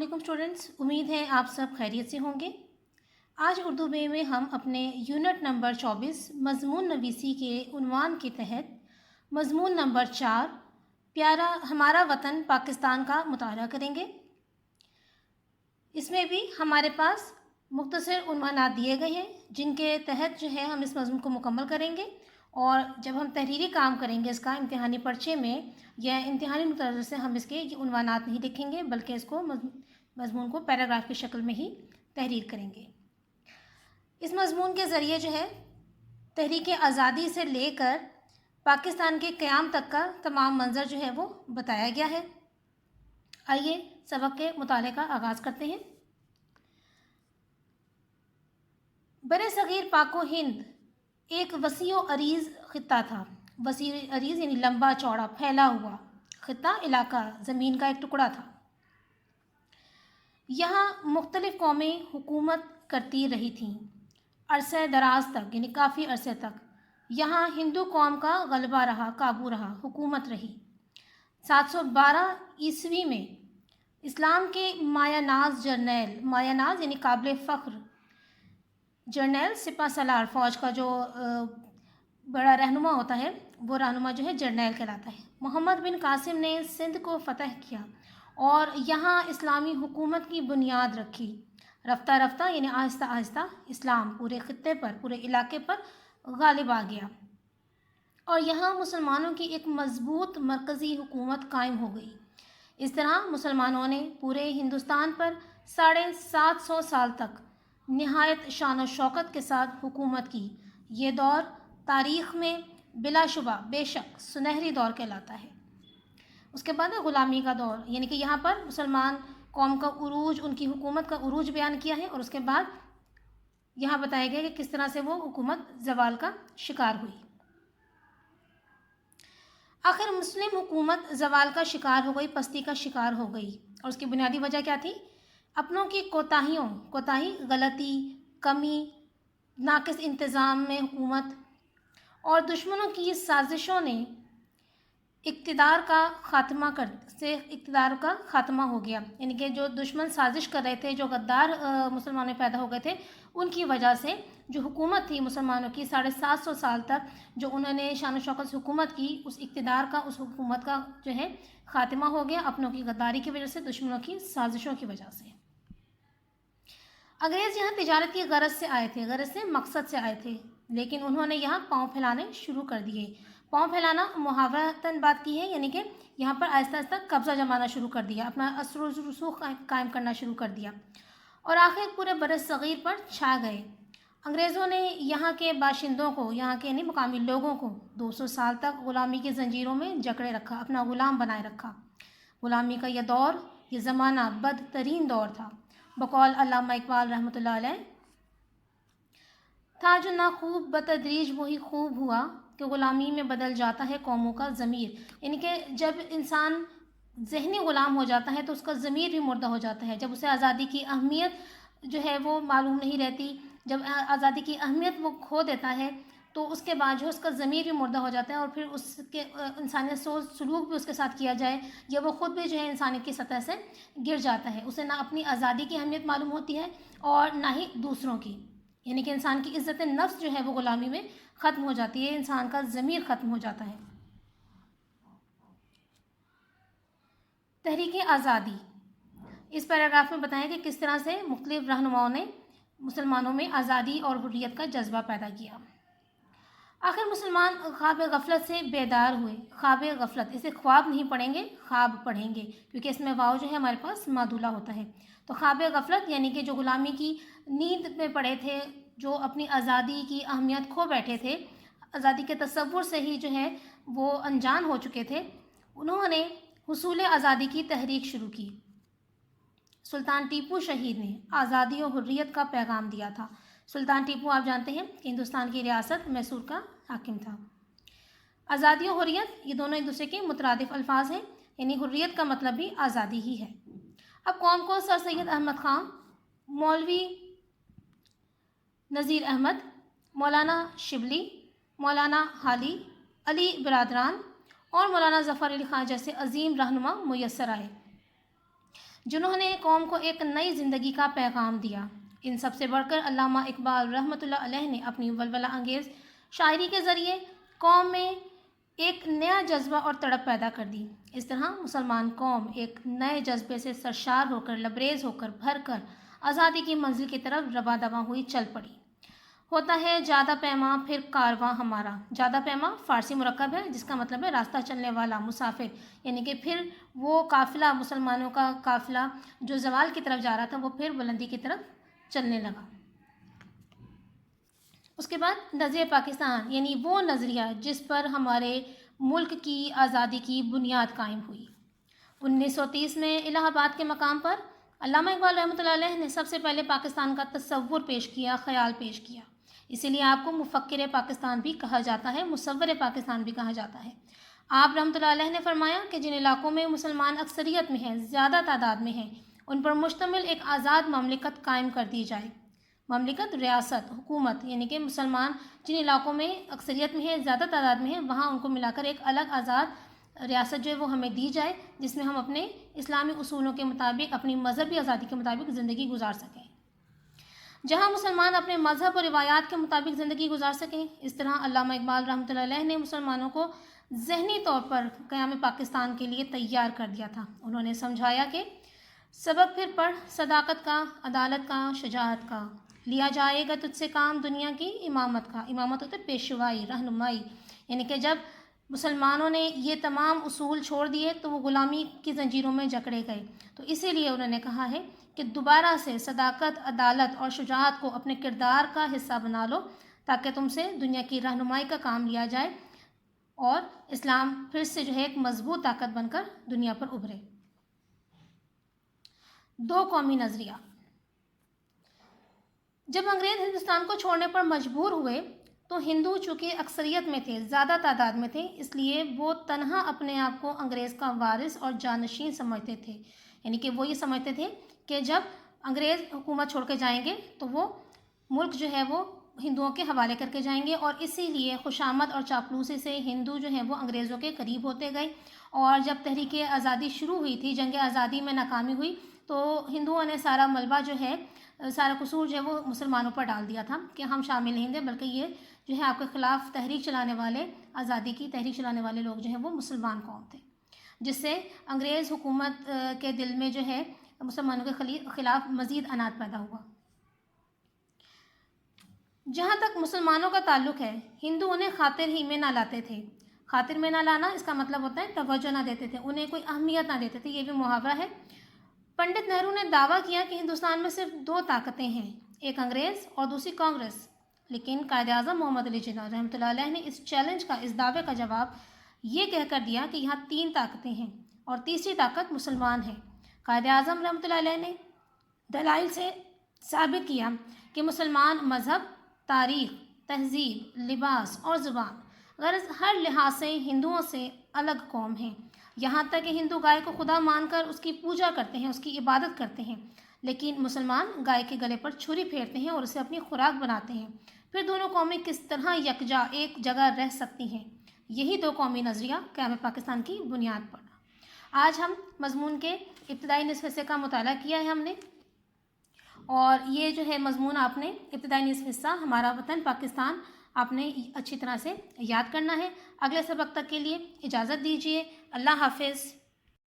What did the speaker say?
علیکم اسٹوڈنٹس، امید ہے آپ سب خیریت سے ہوں گے۔ آج اردو میں ہم اپنے یونٹ نمبر 24 مضمون نویسی کے عنوان کے تحت مضمون نمبر 4 پیارا ہمارا وطن پاکستان کا مطالعہ کریں گے۔ اس میں بھی ہمارے پاس مختصر عنوانات دیے گئے ہیں جن کے تحت ہم اس مضمون کو مکمل کریں گے، اور جب ہم تحریری کام کریں گے اس کا امتحانی پرچے میں یا امتحانی مقرر سے ہم اس کے یہ عنوانات نہیں لکھیں گے بلکہ اس کو مضمون کو پیراگراف کی شکل میں ہی تحریر کریں گے۔ اس مضمون کے ذریعے تحریک آزادی سے لے کر پاکستان کے قیام تک کا تمام منظر وہ بتایا گیا ہے۔ آئیے سبق کے مطالعے کا آغاز کرتے ہیں۔ بر صغیر پاک و ہند ایک وسیع و عریض خطہ تھا۔ وسیع عریض یعنی لمبا چوڑا پھیلا ہوا خطہ، علاقہ، زمین کا ایک ٹکڑا تھا۔ یہاں مختلف قومیں حکومت کرتی رہی تھیں عرصہ دراز تک، یعنی کافی عرصے تک۔ یہاں ہندو قوم کا غلبہ رہا، قابو رہا، حکومت رہی۔ 712 عیسوی میں اسلام کے مایہ ناز جرنیل، مایہ ناز یعنی قابل فخر جرنیل، سپہ سالار، فوج کا جو بڑا رہنما ہوتا ہے وہ رہنما جرنیل کہلاتا ہے، محمد بن قاسم نے سندھ کو فتح کیا اور یہاں اسلامی حکومت کی بنیاد رکھی۔ رفتہ رفتہ یعنی آہستہ آہستہ اسلام پورے خطے پر، پورے علاقے پر غالب آ گیا اور یہاں مسلمانوں کی ایک مضبوط مرکزی حکومت قائم ہو گئی۔ اس طرح مسلمانوں نے پورے ہندوستان پر 750 سال تک نہایت شان و شوکت کے ساتھ حکومت کی۔ یہ دور تاریخ میں بلا شبہ بے شک سنہری دور کہلاتا ہے۔ اس کے بعد غلامی کا دور، یعنی کہ یہاں پر مسلمان قوم کا عروج، ان کی حکومت کا عروج بیان کیا ہے، اور اس کے بعد یہاں بتایا گیا کہ کس طرح سے وہ حکومت زوال کا شکار ہوئی۔ آخر مسلم حکومت زوال کا شکار ہو گئی، پستی کا شکار ہو گئی، اور اس کی بنیادی وجہ کیا تھی؟ اپنوں کی کوتاہی، غلطی، کمی، ناقص انتظام میں حکومت اور دشمنوں کی سازشوں نے اقتدار کا خاتمہ ہو گیا۔ یعنی کہ جو دشمن سازش کر رہے تھے، جو غدار مسلمانوں میں پیدا ہو گئے تھے، ان کی وجہ سے جو حکومت تھی مسلمانوں کی 750 سال تک، جو انہوں نے شان و شوکت سے حکومت کی، اس اقتدار کا، اس حکومت کا خاتمہ ہو گیا اپنوں کی غداری کی وجہ سے، دشمنوں کی سازشوں کی وجہ سے۔ انگریز یہاں تجارت کی غرض سے مقصد سے آئے تھے، لیکن انہوں نے یہاں پاؤں پھیلانے شروع کر دیے۔ پاؤں پھیلانا محاورتاً بات کی ہے، یعنی کہ یہاں پر آہستہ آہستہ قبضہ جمانا شروع کر دیا، اپنا اثر و رسوخ قائم کرنا شروع کر دیا، اور آخر پورے بر صغیر پر چھا گئے۔ انگریزوں نے یہاں کے باشندوں کو، یہاں کے یعنی مقامی لوگوں کو 200 سال تک غلامی کی زنجیروں میں جکڑے رکھا، اپنا غلام بنائے رکھا۔ غلامی کا یہ دور، یہ زمانہ بدترین دور تھا۔ بقول علامہ اقبال رحمۃ اللہ علیہ تھا، جو نہ خوب بتدریج وہی خوب ہوا کہ غلامی میں بدل جاتا ہے قوموں کا ضمیر۔ یعنی کہ جب انسان ذہنی غلام ہو جاتا ہے تو اس کا ضمیر بھی مردہ ہو جاتا ہے۔ جب اسے آزادی کی اہمیت وہ معلوم نہیں رہتی، جب آزادی کی اہمیت وہ کھو دیتا ہے تو اس کے بعد اس کا ضمیر بھی مردہ ہو جاتا ہے، اور پھر اس کے انسانیت سوچ سلوک بھی اس کے ساتھ کیا جائے یا وہ خود بھی انسانیت کی سطح سے گر جاتا ہے۔ اسے نہ اپنی آزادی کی اہمیت معلوم ہوتی ہے اور نہ ہی دوسروں کی، یعنی کہ انسان کی عزت نفس وہ غلامی میں ختم ہو جاتی ہے، انسان کا ضمیر ختم ہو جاتا ہے۔ تحریک آزادی، اس پیراگراف میں بتایا کہ کس طرح سے مختلف رہنماؤں نے مسلمانوں میں آزادی اور حریت کا جذبہ پیدا کیا۔ آخر مسلمان خواب غفلت سے بیدار ہوئے۔ خواب غفلت، اسے خواب نہیں پڑھیں گے، خواب پڑھیں گے، کیونکہ اس میں واو ہمارے پاس مادولہ ہوتا ہے۔ تو خواب غفلت یعنی کہ جو غلامی کی نیند میں پڑے تھے، جو اپنی آزادی کی اہمیت کھو بیٹھے تھے، آزادی کے تصور سے ہی وہ انجان ہو چکے تھے، انہوں نے حصول آزادی کی تحریک شروع کی۔ سلطان ٹیپو شہید نے آزادی و حریت کا پیغام دیا تھا۔ سلطان ٹیپو آپ جانتے ہیں کہ ہندوستان کی ریاست میسور کا حاکم تھا۔ آزادی و حریت یہ دونوں ایک دوسرے کے مترادف الفاظ ہیں، یعنی حریت کا مطلب بھی آزادی ہی ہے۔ اب قوم کو سر سید احمد خان، مولوی نذیر احمد، مولانا شبلی، مولانا حالی، علی برادران اور مولانا ظفر علی خان جیسے عظیم رہنما میسر آئے۔ जिन्होंने कौम को एक नई ज़िंदगी का पैगाम दिया। इन सब से बढ़कर अल्लामा इकबाल रहमतुल्लाह अलैह ने अपनी वलवला अंगेज़ शायरी के ज़रिए कौम में एक नया जज्बा और तड़प पैदा कर दी। इस तरह मुसलमान कौम एक नए जज्बे से सरशार होकर, लबरेज़ होकर, भर कर आज़ादी की मंजिल की तरफ रवा दवा हुई चल पड़ी। होता है ज़्यादा पैमा फिर कारवां हमारा। ज़्यादा पैमा फ़ारसी मुरक्कब है जिसका मतलब है रास्ता चलने वाला, मुसाफिर, यानी कि फिर वो काफ़िला, मुसलमानों का काफ़िला जो ज़वाल की तरफ जा रहा था वो फिर बुलंदी की तरफ चलने लगा। उसके बाद नज़रिया पाकिस्तान, यानी वो नज़रिया जिस पर हमारे मुल्क की आज़ादी की बुनियाद कायम हुई। 1930 में इलाहाबाद के मकाम पर अल्लामा इकबाल रहमतुल्लाह अलैह ने सबसे पहले पाकिस्तान का तसव्वुर पेश किया, ख़याल पेश किया। इसीलिए आपको मुफ़क्किर पाकिस्तान भी कहा जाता है, मुसव्विर पाकिस्तान भी कहा जाता है। आप रहमतुल्लाह अलैह ने फरमाया कि जिन इलाक़ों में मुसलमान अक्सरियत में हैं, ज़्यादा तादाद में हैं, उन पर मुश्तमिल एक आज़ाद ममलिकत कायम कर दी जाए। ममलिकत, रियासत, हुकूमत, यानी कि मुसलमान जिन इलाक़ों में अक्सरियत में है, ज़्यादा तादाद में है, वहाँ उनको मिलाकर एक अलग आज़ाद रियासत जो है वो हमें दी जाए, जिसमें हम अपने इस्लामी उसूलों के मुताबिक, अपनी मज़हबी आज़ादी के मुताबिक ज़िंदगी गुजार सकें। जहाँ मुसलमान अपने मज़हब और रिवायात के मुताबिक ज़िंदगी गुजार सकें। इस तरह अल्लामा इकबाल रहमतुल्लाह अलैह ने मुसलमानों को ज़हनी तौर पर क़याम पाकिस्तान के लिए तैयार कर दिया था। उन्होंने समझाया कि सबक फिर पढ़ सदाकत का, अदालत का, शुजाअत का, लिया जाएगा तुझसे काम दुनिया की इमामत का। इमामत होते पेशवाई, रहनुमाई, यानी कि जब मुसलमानों ने ये तमाम उसूल छोड़ दिए तो वो ग़ुलामी की ज़ंजीरों में जकड़े गए। तो इसीलिए उन्होंने कहा है कि दोबारा से सदाकत, अदालत और शुजाअत को अपने किरदार का हिस्सा बना लो, ताकि तुमसे दुनिया की रहनुमाई का काम लिया जाए और इस्लाम फिर से जो है एक मजबूत ताकत बनकर दुनिया पर उभरे। दो कौमी नज़रिया। जब अंग्रेज़ हिंदुस्तान को छोड़ने पर मजबूर हुए तो हिंदू चूँकि अक्सरियत में थे, ज़्यादा तादाद में थे, इसलिए वो तन्हा अपने आप को अंग्रेज़ का वारिस और जानशीन समझते थे। यानी कि वो ये समझते थे कि जब अंग्रेज़ हुकूमत छोड़ के जाएंगे तो वो मुल्क जो है वो हिंदुओं के हवाले करके जाएंगे, और इसीलिए खुशामद और चापलूसी से हिंदू जो है वो अंग्रेज़ों के करीब होते गए। और जब तहरीक आज़ादी शुरू हुई थी, जंग आज़ादी में नाकामी हुई, तो हिंदुओं ने सारा मलबा जो है, सारा कसूर जो है वो मुसलमानों पर डाल दिया था कि हम शामिल नहीं थे, बल्कि ये जो है आपके ख़िलाफ़ तहरीक चलाने वाले, आज़ादी की तहरीक चलाने वाले लोग जो हैं वो मुसलमान कौम थे, जिससे अंग्रेज़ हुकूमत के दिल में जो है मुसलमानों के ख़िलाफ़ मज़ीद अनाद पैदा हुआ। जहाँ तक मुसलमानों का ताल्लुक़ है, हिंदू उन्हें खातिर ही में ना लाते थे। खातिर में ना लाना इसका मतलब होता है तवज्जो ना देते थे, उन्हें कोई अहमियत ना देते थे, ये भी मुहावरा है। पंडित नेहरू ने दावा किया कि हिंदुस्तान में सिर्फ दो ताकतें हैं, एक अंग्रेज़ और दूसरी कांग्रेस। लेकिन कायद-ए-आज़म मोहम्मद अली जिन्ना रहमतुल्लाह अलैह ने इस चैलेंज का, इस दावे का जवाब ये कहकर दिया कि यहाँ तीन ताकतें हैं और तीसरी ताकत मुसलमान है। कायद-ए-आज़म रहमतुल्लाह अलैह ने दलाइल से साबित किया कि मुसलमान मज़हब, तारीख़, तहज़ीब, लिबास और ज़ुबान, ग़रज़ हर लिहाज से हिंदुओं से अलग कौम है। यहाँ तक कि हिंदू गाय को खुदा मानकर उसकी पूजा करते हैं, उसकी इबादत करते हैं, लेकिन मुसलमान गाय के गले पर छुरी फेरते हैं और उसे अपनी खुराक बनाते हैं। फिर दोनों कौमें किस तरह यकजा एक जगह रह सकती हैं? यही दो कौमी नज़रिया क़याम पाकिस्तान की बुनियाद पर। आज हम मज़मून के इब्तिदाई निस्फ़ हिस्से का मुताला किया है हमने, और ये जो है मज़मून आपने इब्तिदाई निस्फ़ हिस्सा हमारा वतन पाकिस्तान आपने अच्छी तरह से याद करना है। अगले सबक तक के लिए इजाज़त दीजिए। अल्लाह हाफ़िज़।